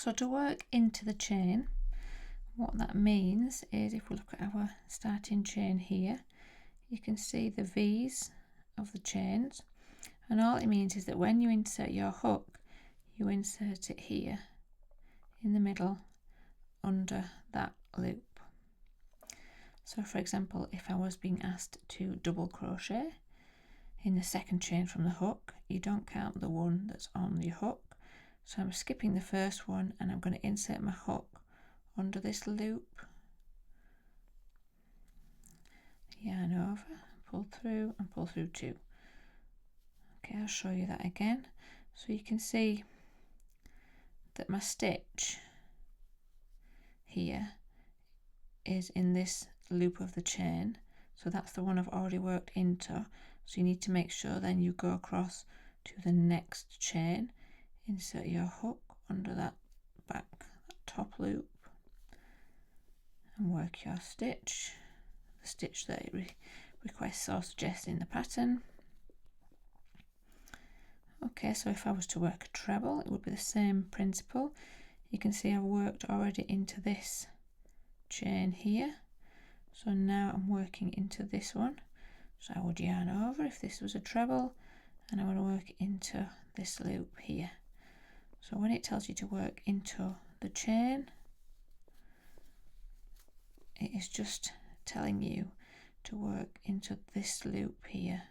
So to work into the chain, what that means is if we look at our starting chain here, you can see the V's of the chains, and all it means is that when you insert your hook, you insert it here in the middle under that loop. So for example, if I was being asked to double crochet in the second chain from the hook, you don't count the one that's on your hook. So I'm skipping the first one and I'm going to insert my hook under this loop, yarn over, pull through and pull through 2. Okay, I'll show you that again. So you can see that my stitch here is in this loop of the chain, so that's the one I've already worked into. So you need to make sure then you go across to the next chain, insert your hook under that back, that top loop, and work your stitch, the stitch that it requests or suggests in the pattern. Okay, so if I was to work a treble, it would be the same principle. You can see I've worked already into this chain here, so now I'm working into this one. So I would yarn over if this was a treble, and I want to work into this loop here. So when it tells you to work into the chain, it is just telling you to work into this loop here.